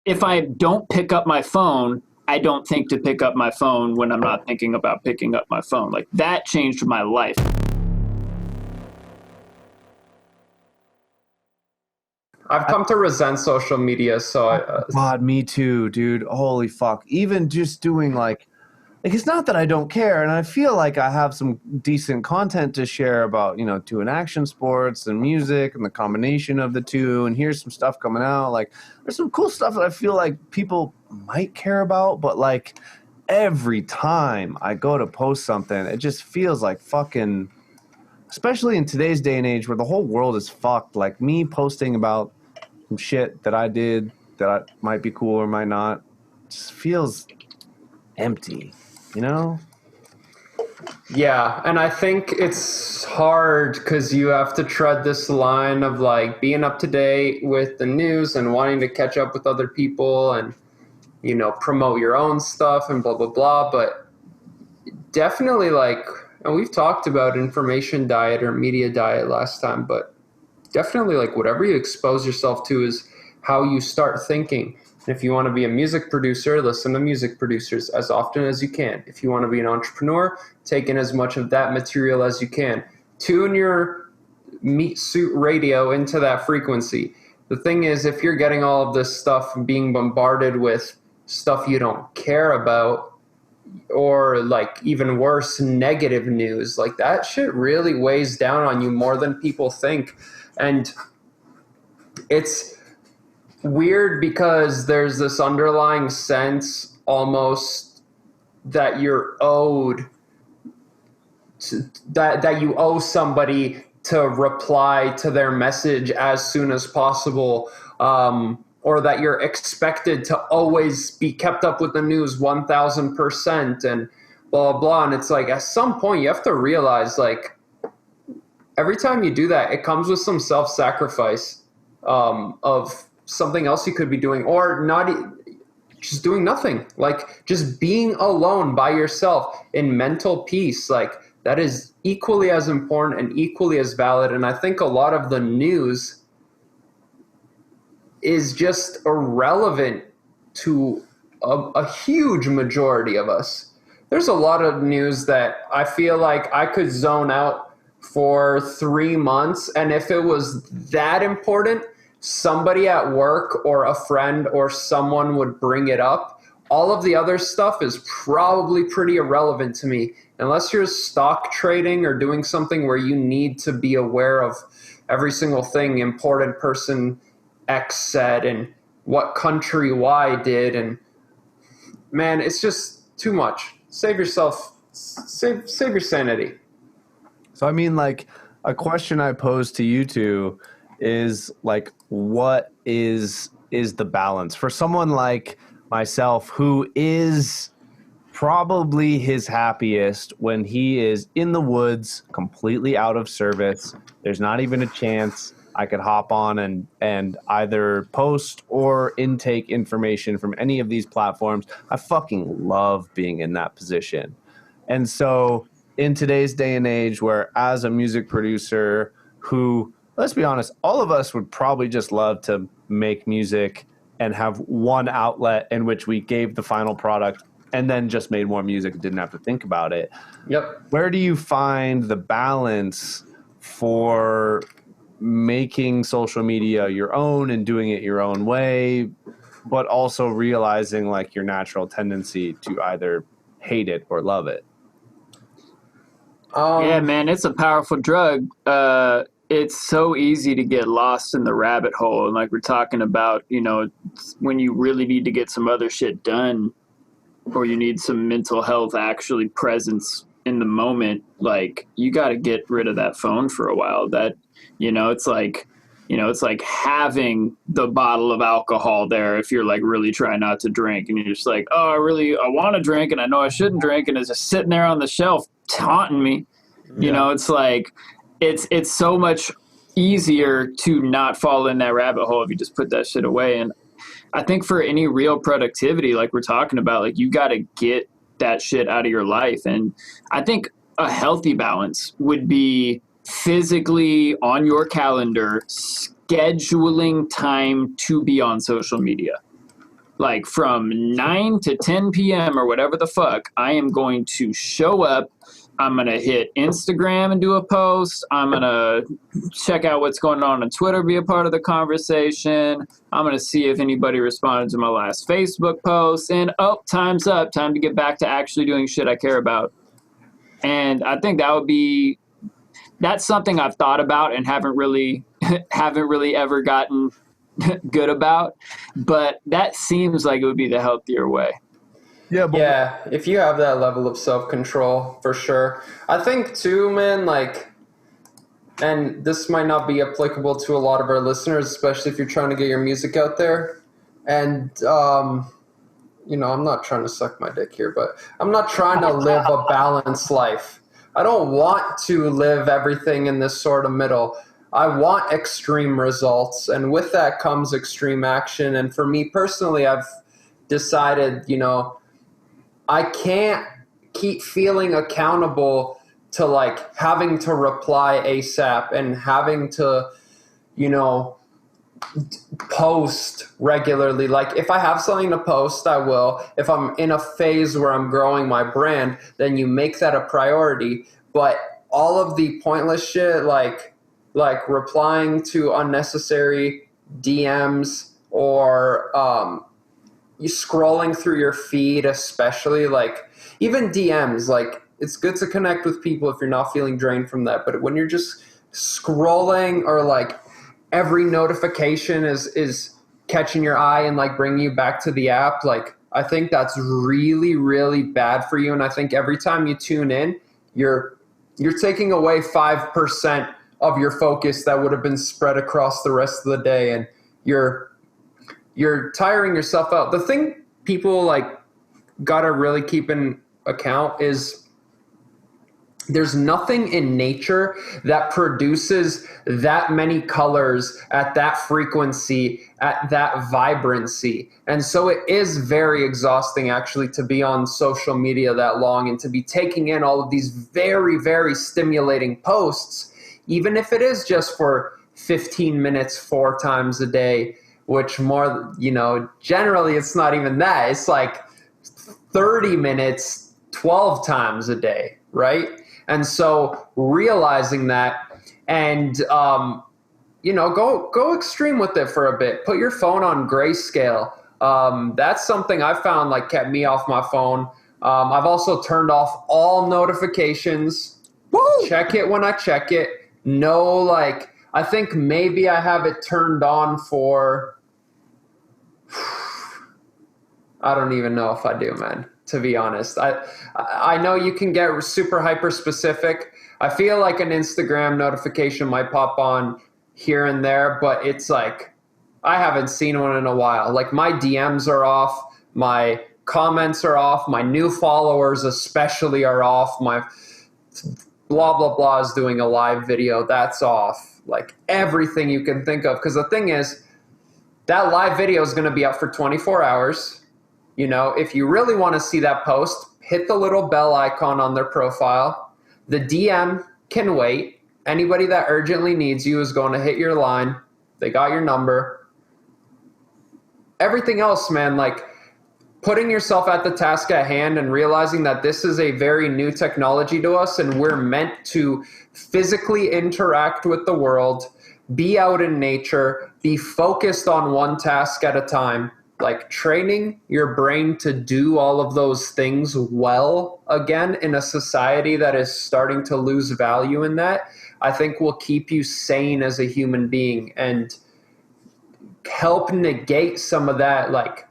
if I don't pick up my phone, I don't think to pick up my phone when I'm not thinking about picking up my phone. Like that changed my life. I've come to resent social media, so God, me too, dude. Holy fuck. Even just doing like it's not that I don't care, and I feel like I have some decent content to share about, doing action sports and music and the combination of the two, and here's some stuff coming out. Like, there's some cool stuff that I feel like people might care about, but like every time I go to post something, it just feels like fucking, especially in today's day and age where the whole world is fucked, like me posting about some shit that I did that might be cool or might not, just feels empty. Yeah, and I think it's hard because you have to tread this line of like being up to date with the news and wanting to catch up with other people and, promote your own stuff and blah, blah, blah. But definitely and we've talked about information diet or media diet last time, but definitely whatever you expose yourself to is how you start thinking. If you want to be a music producer, listen to music producers as often as you can. If you want to be an entrepreneur, take in as much of that material as you can. Tune your meat suit radio into that frequency. The thing is, if you're getting all of this stuff and being bombarded with stuff you don't care about, or even worse, negative news, that shit really weighs down on you more than people think. And it's weird because there's this underlying sense almost that you're owed that you owe somebody to reply to their message as soon as possible, or that you're expected to always be kept up with the news 1000% and blah, blah, blah. And it's at some point you have to realize every time you do that, it comes with some self-sacrifice of something else you could be doing, or not just doing nothing, just being alone by yourself in mental peace. That is equally as important and equally as valid. And I think a lot of the news is just irrelevant to a huge majority of us. There's a lot of news that I feel like I could zone out for 3 months. And if it was that important, somebody at work or a friend or someone would bring it up. All of the other stuff is probably pretty irrelevant to me, unless you're stock trading or doing something where you need to be aware of every single thing important person X said and what country Y did. And man, it's just too much. Save yourself, save your sanity. So I mean, a question I pose to you two is what is the balance for someone like myself who is probably his happiest when he is in the woods, completely out of service. There's not even a chance I could hop on and either post or intake information from any of these platforms. I fucking love being in that position. And so in today's day and age where as a music producer who, let's be honest, all of us would probably just love to make music and have one outlet in which we gave the final product and then just made more music and didn't have to think about it. Yep. Where do you find the balance for making social media your own and doing it your own way, but also realizing your natural tendency to either hate it or love it? Yeah, man, it's a powerful drug. It's so easy to get lost in the rabbit hole. And we're talking about, when you really need to get some other shit done or you need some mental health actually presence in the moment, you got to get rid of that phone for a while. That, it's like having the bottle of alcohol there if you're really trying not to drink and you're just I want to drink and I know I shouldn't drink and it's just sitting there on the shelf taunting me. Yeah. It's so much easier to not fall in that rabbit hole if you just put that shit away. And I think for any real productivity, like we're talking about, you got to get that shit out of your life. And I think a healthy balance would be physically on your calendar, scheduling time to be on social media. like from 9 to 10 p.m. or whatever the fuck, I am going to show up. I'm going to hit Instagram and do a post. I'm going to check out what's going on Twitter, be a part of the conversation. I'm going to see if anybody responded to my last Facebook post. And, oh, time's up. Time to get back to actually doing shit I care about. And I think that's something I've thought about and haven't really ever gotten good about. But that seems like it would be the healthier way. Yeah, if you have that level of self-control, for sure. I think too, man, like, and this might not be applicable to a lot of our listeners, especially if you're trying to get your music out there. And, you know, I'm not trying to suck my dick here, but I'm not trying to live a balanced life. I don't want to live everything in this sort of middle. I want extreme results, and with that comes extreme action. And for me personally, I've decided, you know, I can't keep feeling accountable to like having to reply ASAP and having to, you know, post regularly. Like if I have something to post, I will. If I'm in a phase where I'm growing my brand, then you make that a priority. But all of the pointless shit, like replying to unnecessary DMs or you scrolling through your feed, especially like even DMs, like it's good to connect with people if you're not feeling drained from that. But when you're just scrolling or like every notification is catching your eye and like bringing you back to the app, like I think that's really, really bad for you. And I think every time you tune in, you're taking away 5% of your focus that would have been spread across the rest of the day, and you're tiring yourself out. The thing people like gotta really keep in account is there's nothing in nature that produces that many colors at that frequency, at that vibrancy. And so it is very exhausting actually to be on social media that long and to be taking in all of these very, very stimulating posts, even if it is just for 15 minutes 4 times a day, which more, you know, generally it's not even that. It's like 30 minutes 12 times a day, right? And so realizing that and, you know, go extreme with it for a bit. Put your phone on grayscale. That's something I found like kept me off my phone. I've also turned off all notifications. Woo! Check it when I check it. No, like, I think maybe I have it turned on for, I don't even know if I do, man. To be honest, I know you can get super hyper specific. I feel like an Instagram notification might pop on here and there, but it's like I haven't seen one in a while. Like my DMs are off, my comments are off, my new followers especially are off, my blah blah blah is doing a live video, that's off. Like everything you can think of, because the thing is that live video is going to be up for 24 hours. You know, if you really want to see that post, hit the little bell icon on their profile. The DM can wait. Anybody that urgently needs you is going to hit your line. They got your number. Everything else, man, like putting yourself at the task at hand and realizing that this is a very new technology to us and we're meant to physically interact with the world, be out in nature, be focused on one task at a time. Like training your brain to do all of those things well again in a society that is starting to lose value in that, I think will keep you sane as a human being and help negate some of that like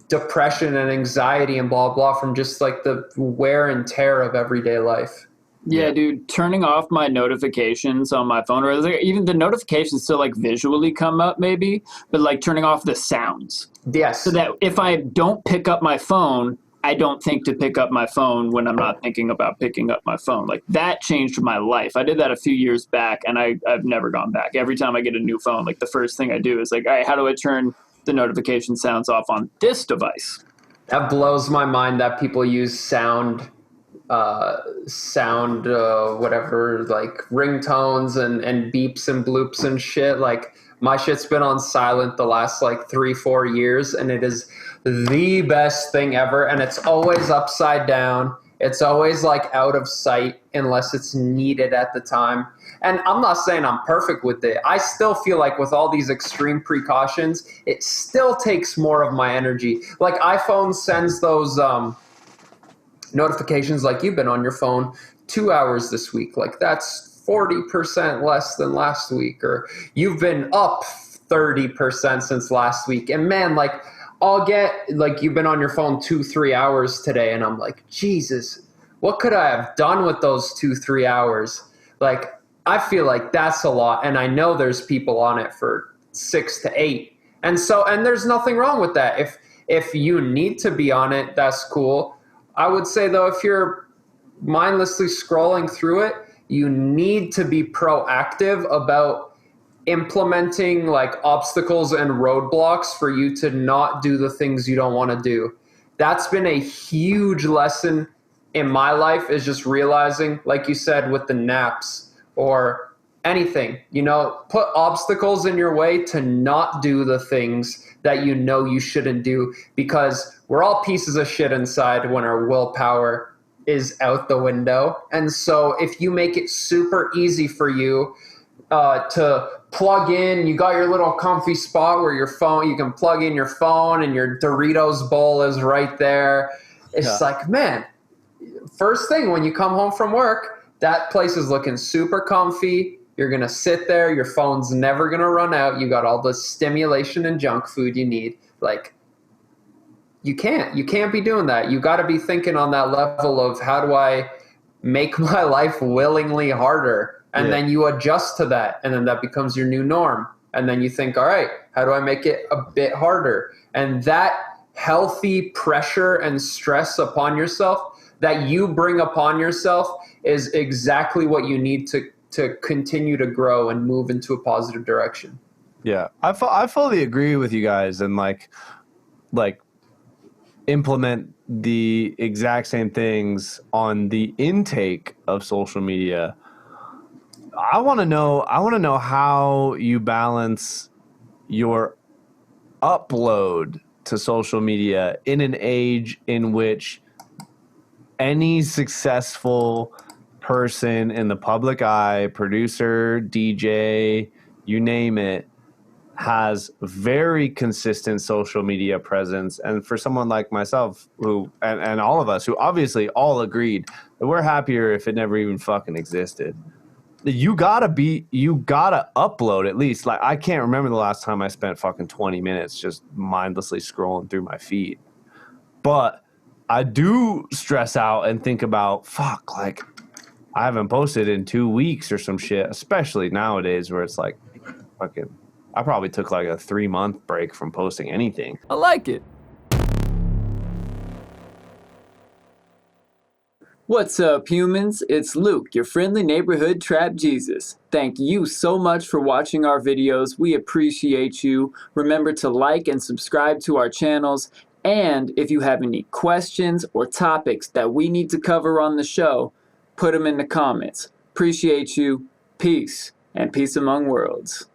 depression and anxiety and blah, blah from just like the wear and tear of everyday life. Yeah, dude, turning off my notifications on my phone, or like even the notifications still like visually come up maybe, but like turning off the sounds. Yes. So that if I don't pick up my phone, I don't think to pick up my phone when I'm not thinking about picking up my phone. Like that changed my life. I did that a few years back and I've never gone back. Every time I get a new phone, like the first thing I do is like, all right, how do I turn the notification sounds off on this device? That blows my mind that people use whatever, like ringtones and beeps and bloops and shit. Like My shit's been on silent the last like 3-4 years, and it is the best thing ever. And it's always upside down. It's always like out of sight unless it's needed at the time. And I'm not saying I'm perfect with it. I still feel like with all these extreme precautions, it still takes more of my energy. Like iPhone sends those notifications like you've been on your phone 2 hours this week. Like that's 40% less than last week, or you've been up 30% since last week. And man, like I'll get like you've been on your phone 2-3 hours today, and I'm like, Jesus, what could I have done with those 2-3 hours? Like I feel like that's a lot, and I know there's people on it for 6 to 8, and there's nothing wrong with that. If you need to be on it, that's cool. I would say though, if you're mindlessly scrolling through it, you need to be proactive about implementing like obstacles and roadblocks for you to not do the things you don't want to do. That's been a huge lesson in my life, is just realizing, like you said, with the naps or anything, put obstacles in your way to not do the things that you shouldn't do, because we're all pieces of shit inside when our willpower is out the window. And so if you make it super easy for you to plug in, you got your little comfy spot where you can plug in your phone and your Doritos bowl is right there. It's like, man, first thing when you come home from work, that place is looking super comfy. You're going to sit there. Your phone's never going to run out. You got all the stimulation and junk food you need. Like, you can't be doing that. You got to be thinking on that level of, how do I make my life willingly harder? And then you adjust to that. And then that becomes your new norm. And then you think, all right, how do I make it a bit harder? And that healthy pressure and stress upon yourself that you bring upon yourself is exactly what you need to continue to grow and move into a positive direction. Yeah, I fully agree with you guys, and like implement the exact same things on the intake of social media. I want to know how you balance your upload to social media in an age in which any successful person in the public eye, producer, DJ, you name it, has very consistent social media presence. And for someone like myself, who and all of us who obviously all agreed that we're happier if it never even fucking existed, you gotta upload at least. Like, I can't remember the last time I spent fucking 20 minutes just mindlessly scrolling through my feed. But I do stress out and think about, fuck, like, I haven't posted in 2 weeks or some shit, especially nowadays where it's like, fucking, I probably took like a 3-month break from posting anything. I like it. What's up, humans? It's Luke, your friendly neighborhood trap Jesus. Thank you so much for watching our videos. We appreciate you. Remember to like and subscribe to our channels. And if you have any questions or topics that we need to cover on the show, put them in the comments. Appreciate you. Peace, and peace among worlds.